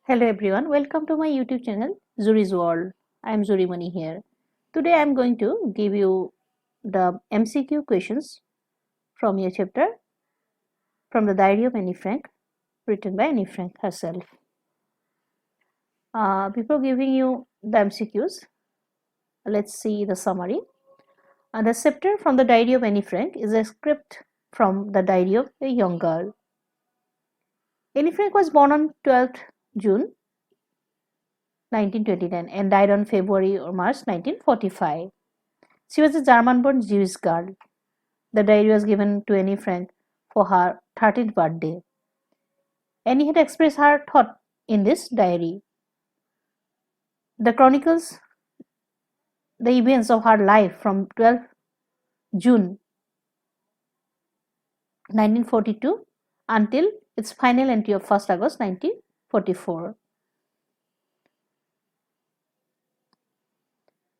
Hello everyone, welcome to my YouTube channel Zuri's World. I am Zuri Mani here. Today I am going to give you the MCQ questions from your chapter from the Diary of Anne Frank, written by Anne Frank herself. Before giving you the MCQs, let's see the summary. The chapter from the Diary of Anne Frank is a script from the Diary of a Young Girl. Anne Frank was born on 12th June 1929 and died on February or March 1945. She was a German-born Jewish girl. The diary was given to Anne Frank for her 13th birthday. Annie had expressed her thought in this diary. The chronicles the events of her life from 12th June 1942 until its final entry of 1st August 1944.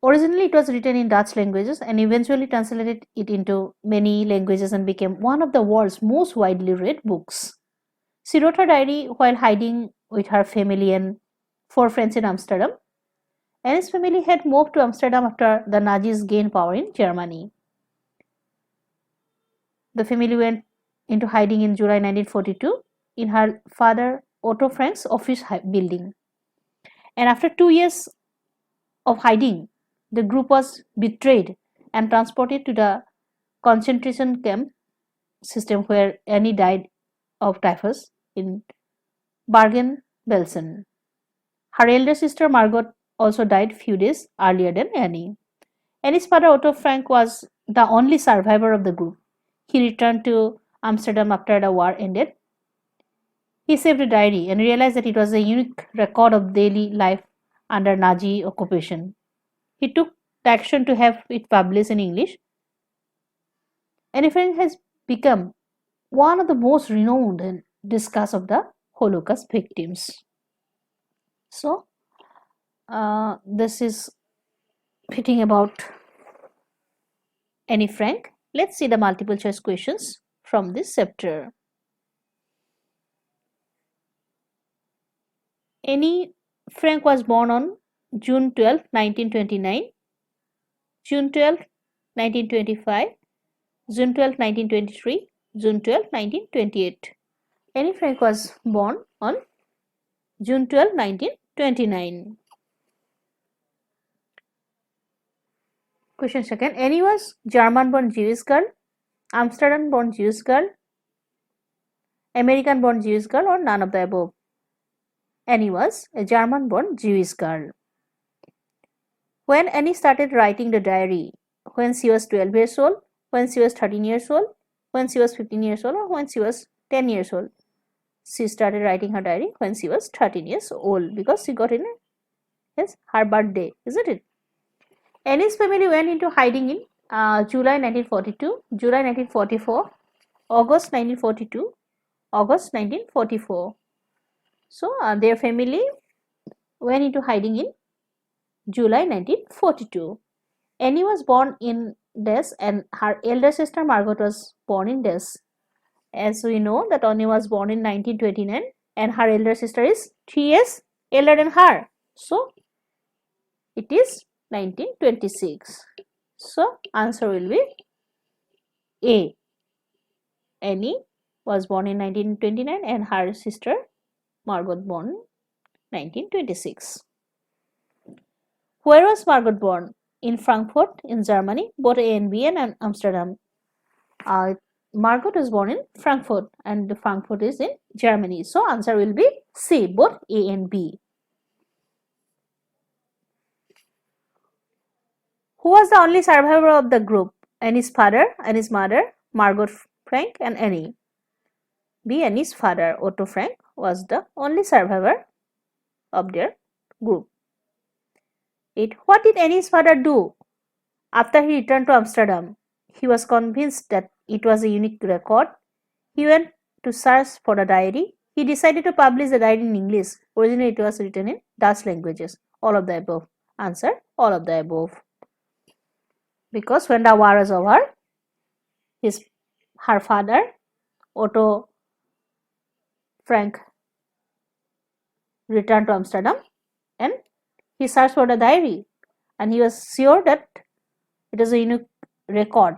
Originally, it was written in Dutch languages and eventually translated it into many languages and became one of the world's most widely read books. She wrote her diary while hiding with her family and 4 friends in Amsterdam. Anne's family had moved to Amsterdam after the Nazis gained power in Germany. The family went into hiding in July 1942 in her father Otto Frank's office building. And after 2 years of hiding, the group was betrayed and transported to the concentration camp system where Annie died of typhus in Bergen-Belsen. Her elder sister Margot also died few days earlier than Annie. Annie's father Otto Frank was the only survivor of the group. He returned to Amsterdam after the war ended. He saved a diary and realized that it was a unique record of daily life under Nazi occupation. He took the action to have it published in English. Anne Frank has become one of the most renowned and discussed of the Holocaust victims. So, this is fitting about Anne Frank. Let's see the multiple choice questions from this chapter. Anne Frank was born on June 12, 1929, June 12, 1925, June 12, 1923, June 12, 1928. Anne Frank was born on June 12, 1929. Question second. Annie was German-born Jewish girl, Amsterdam-born Jewish girl, American-born Jewish girl, or none of the above. Annie was a German-born Jewish girl. When Annie started writing the diary, when she was 12 years old, when she was 13 years old, when she was 15 years old, or when she was 10 years old. She started writing her diary when she was 13 years old because she got in her birthday, isn't it? Annie's family went into hiding in July 1942, July 1944, August 1942, August 1944. So their family went into hiding in July 1942. Annie was born in Des and her elder sister Margot was born in Des. As we know that Annie was born in 1929 and her elder sister is 3 years elder than her. So it is 1926. So answer will be A. Annie was born in 1929 and her sister Margot born 1926. Where was Margot born? In Frankfurt in Germany, both A and B, and Amsterdam. Margot was born in Frankfurt and Frankfurt is in Germany. So answer will be C, both A and B. Who was the only survivor of the group? Annie's father, Annie's mother, Margot Frank, and Annie. B. Annie's father, Otto Frank, was the only survivor of their group. 8. What did Annie's father do after he returned to Amsterdam? He was convinced that it was a unique record. He went to search for the diary. He decided to publish the diary in English. Originally, it was written in Dutch languages. All of the above. Answer, all of the above. Because when the war was over, her father, Otto Frank, returned to Amsterdam and he searched for the diary and he was sure that it was a unique record.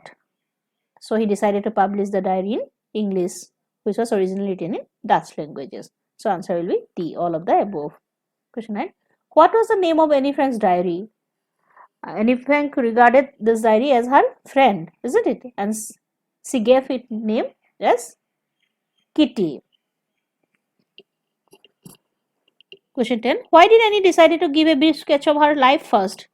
So he decided to publish the diary in English, which was originally written in Dutch languages. So answer will be D, all of the above. Question 9. What was the name of Anne Frank's diary? Anne Frank regarded this diary as her friend, isn't it? And she gave it name as Kitty. Question 10. Why did Annie decide to give a brief sketch of her life first?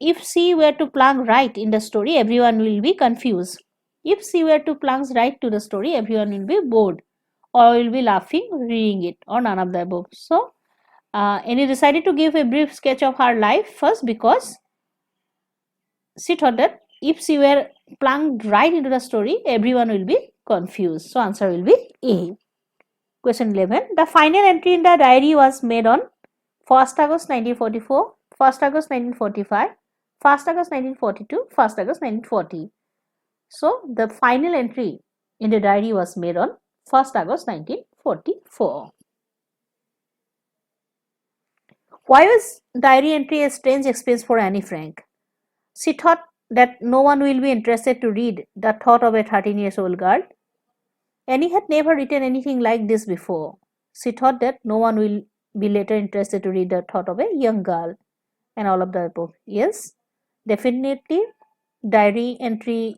If she were to plunge right in the story, everyone will be confused. If she were to plunge right to the story, everyone will be bored or will be laughing reading it or none of the above. So, Annie decided to give a brief sketch of her life first because she thought that if she were plunged right into the story, everyone will be confused. So, answer will be A. Question 11. The final entry in the diary was made on 1st August 1944, 1st August 1945, 1st August 1942, 1st August 1940. So, the final entry in the diary was made on 1st August 1944. Why was diary entry a strange experience for Anne Frank? She thought that no one will be interested to read the thought of a 13-year-old girl. Annie had never written anything like this before. She thought that no one will be later interested to read the thought of a young girl and all of the above. Yes, definitely diary entry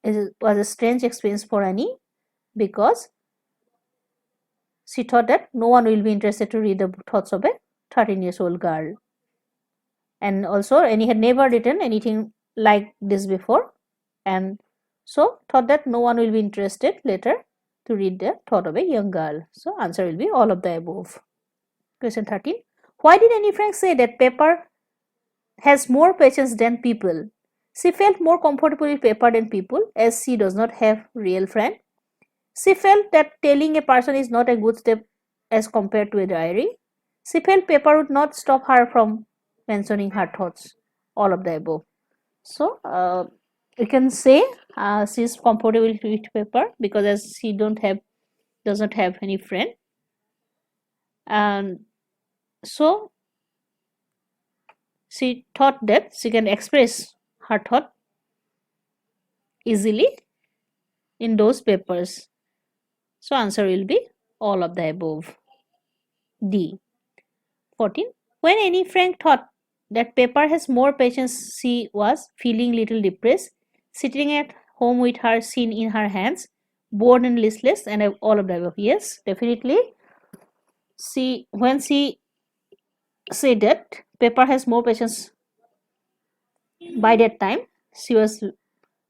was a strange experience for Annie because she thought that no one will be interested to read the thoughts of a 13-year-old girl. And also Annie had never written anything like this before and so thought that no one will be interested later to read the thought of a young girl. So answer will be all of the above. Question 13. Why did Anne Frank say that paper has more patience than people? She felt more comfortable with paper than people as she does not have real friend. She felt that telling a person is not a good step as compared to a diary. She felt paper would not stop her from mentioning her thoughts. All of the above. So you can say she is comfortable with paper because as she does not have any friend, and so she thought that she can express her thought easily in those papers. So answer will be all of the above. D. 14. When Anne Frank thought that paper has more patience, she was feeling little depressed, sitting at home with her scene in her hands, bored and listless, and all of the above. Yes, definitely. When she said that paper has more patience, by that time she was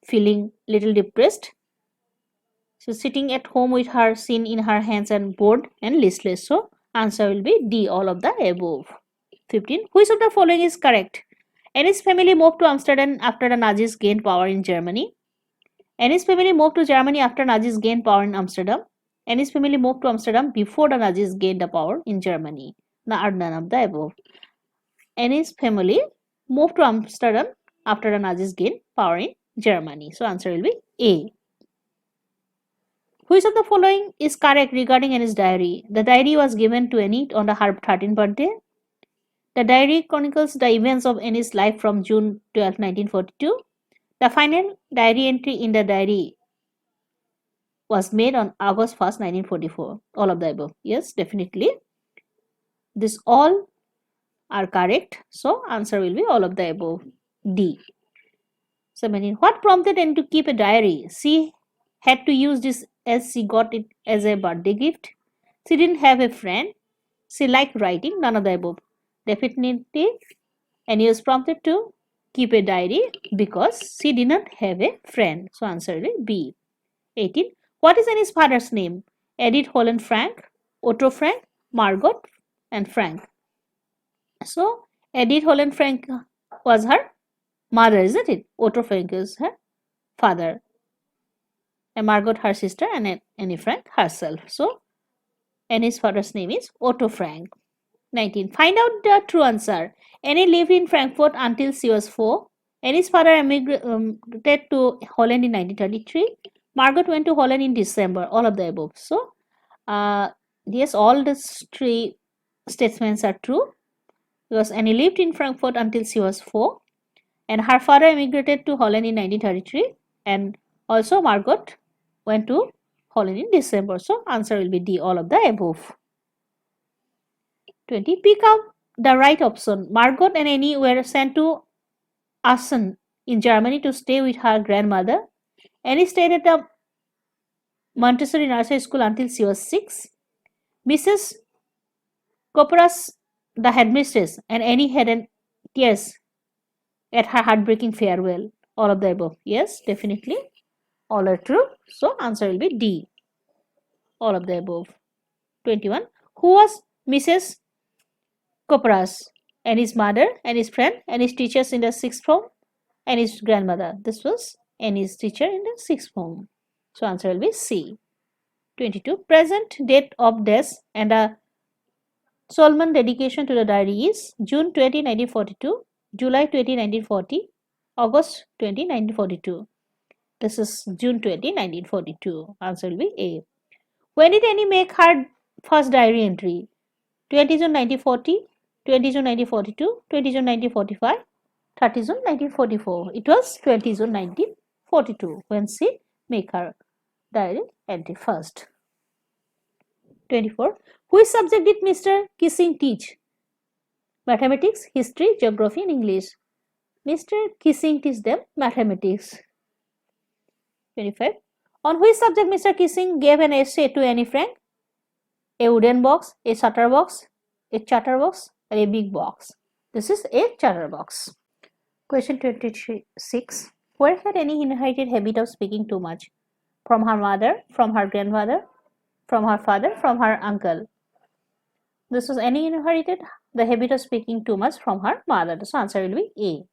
feeling little depressed. So sitting at home with her scene in her hands and bored and listless. So answer will be D, all of the above. 15. Which of the following is correct? Annie's family moved to Amsterdam after the Nazis gained power in Germany. Annie's family moved to Germany after Nazis gained power in Amsterdam. Annie's family moved to Amsterdam before the Nazis gained the power in Germany. None of the above. Annie's family moved to Amsterdam after the Nazis gained power in Germany. So answer will be A. Which of the following is correct regarding Annie's diary? The diary was given to Annie on her 13th birthday. The diary chronicles the events of Annie's life from June 12, 1942. The final diary entry in the diary was made on August 1st, 1944. All of the above. Yes, definitely. This all are correct. So, answer will be all of the above. D. 17. What prompted Annie to keep a diary? She had to use this as she got it as a birthday gift. She didn't have a friend. She liked writing. None of the above. Definitely, Annie was prompted to keep a diary because she did not have a friend. So, answer will be B. 18. What is Annie's father's name? Edith Holland Frank, Otto Frank, Margot, and Frank. So, Edith Holland Frank was her mother, isn't it? Otto Frank is her father. And Margot her sister and Annie Frank herself. So, Annie's father's name is Otto Frank. 19. Find out the true answer. Annie lived in Frankfurt until she was 4. Annie's father emigrated to Holland in 1933. Margot went to Holland in December. All of the above. So, yes, all these three statements are true because Annie lived in Frankfurt until she was 4, and her father emigrated to Holland in 1933, and also Margot went to Holland in December. So, answer will be D, all of the above. 20. Pick out the right option. Margot and Annie were sent to Aachen in Germany to stay with her grandmother. Annie stayed at the Montessori nursery school until she was 6. Mrs. Kopras, the headmistress, and Annie had tears at her heartbreaking farewell. All of the above. Yes, definitely. All are true. So, answer will be D. All of the above. 21. Who was Mrs. Kopras? And his mother, and his friend, and his teachers in the 6th form, and his grandmother. This was Annie's teacher in the 6th form. So, answer will be C. 22. Present date of death and a Solomon dedication to the diary is June 20, 1942, July 20, 1940, August 20, 1942. This is June 20, 1942. Answer will be A. When did Annie make her first diary entry? 20 June 1940, 20 June 1942, 20 June 1945, 30 June 1944. It was 20 June 1942 when she made her diary entry first. 24. Which subject did Mr. Kissing teach? Mathematics, history, geography, and English. Mr. Kissing teach them mathematics. 25. On which subject Mr. Kissing gave an essay to Annie Frank? A wooden box, a chatterbox, a chatterbox, or a big box. This is a chatterbox. Question 26. Where had Annie inherited habit of speaking too much? From her mother, from her grandmother, from her father, from her uncle. This was Annie inherited the habit of speaking too much from her mother. So answer will be A.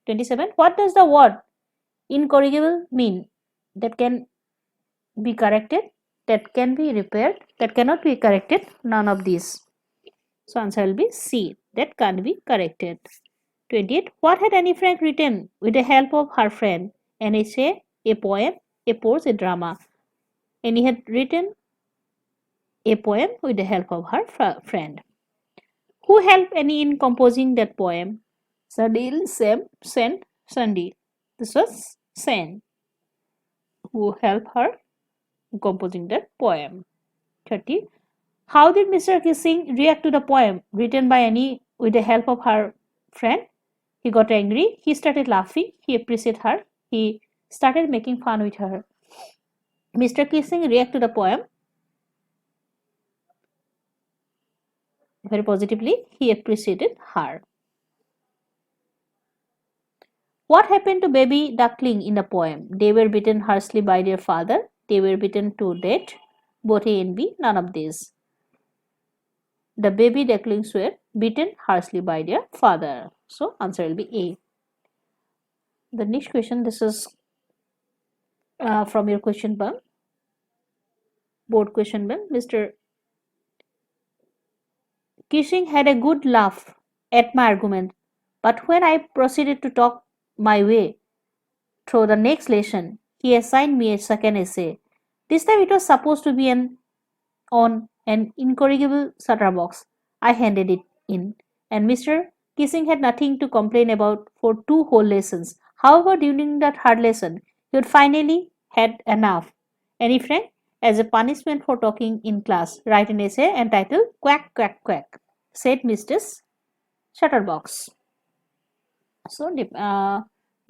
27. What does the word incorrigible mean? That can be corrected, that can be repaired, that cannot be corrected, none of these. So answer will be C, that can't be corrected. 28. What had Annie Frank written with the help of her friend? An essay, a poem, a prose, a drama. Annie had written a poem with the help of her friend. Who helped Annie in composing that poem? Sadil, Sem, Sen, Sandi. This was Sen who helped her composing that poem. 30. How did Mr. Kissing react to the poem written by Annie with the help of her friend? He got angry, he started laughing, he appreciated her, he started making fun with her. Mr. Kissing reacted to the poem very positively, he appreciated her. What happened to baby duckling in the poem? They were beaten harshly by their father, they were beaten to death, both A and B, none of these. The baby ducklings were beaten harshly by their father. So, answer will be A. The next question, this is from your question bank, board question bank. Mr. Kissing had a good laugh at my argument, but when I proceeded to talk my way through the next lesson, he assigned me a second essay. This time it was supposed to be on an incorrigible chatterbox. I handed it in, and Mr. Kissing had nothing to complain about for 2 whole lessons. However, during that hard lesson, he had finally had enough. Annie Frank, as a punishment for talking in class, write an essay entitled Quack Quack Quack, said Mrs. Chatterbox. So,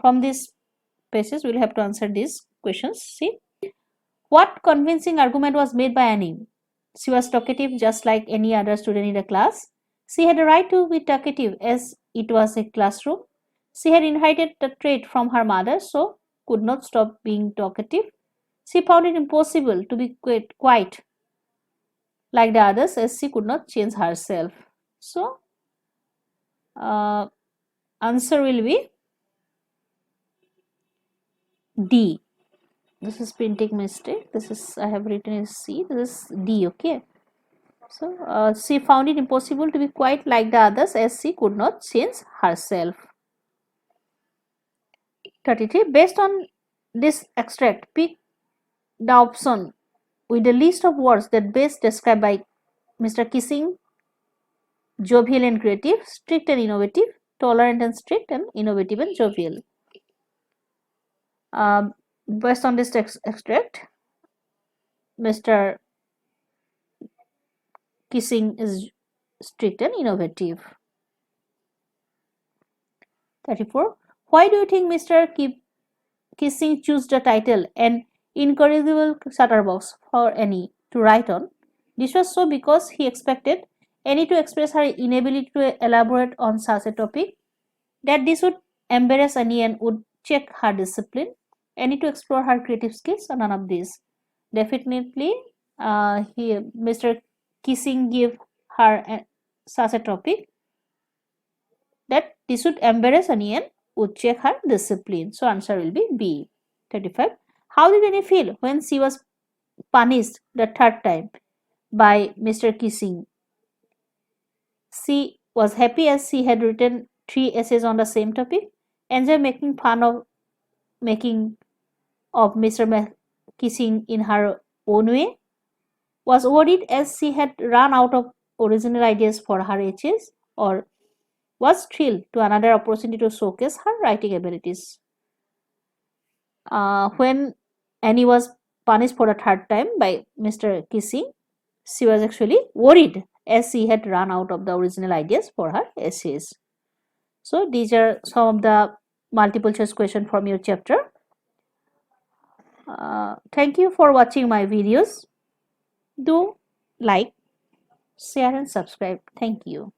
from these pages, we will have to answer these questions. See, what convincing argument was made by Annie? She was talkative just like any other student in the class. She had a right to be talkative as it was a classroom. She had inherited the trait from her mother, so could not stop being talkative. She found it impossible to be quiet like the others as she could not change herself. So, answer will be D. This is printing mistake. This is I have written as C. This is D. Okay. So she found it impossible to be quite like the others as she could not change herself. 33. Based on this extract, pick the option with a list of words that best described by Mr. Kissing: jovial and creative, strict and innovative, tolerant and strict, and innovative and jovial. Based on this extract, Mr. Kissing is strict and innovative. 34. Why do you think Mr. Kissing chose the title An Incorrigible Chatterbox for Annie to write on? This was so because he expected Annie to express her inability to elaborate on such a topic, that this would embarrass Annie and would check her discipline. Annie to explore her creative skills, or none of this. Definitely, Mr. Kissing gave her such a topic that this would embarrass Annie and would check her discipline. So answer will be B. 35. How did Annie feel when she was punished the third time by Mr. Kissing? She was happy as she had written 3 essays on the same topic, enjoy making fun of Mr. Kissing in her own way, was worried as she had run out of original ideas for her essays, or was thrilled to another opportunity to showcase her writing abilities. When Annie was punished for the third time by Mr. Kissing, she was actually worried as she had run out of the original ideas for her essays. So these are some of the multiple choice questions from your chapter. Thank you for watching my videos. Do like, share and subscribe. Thank you.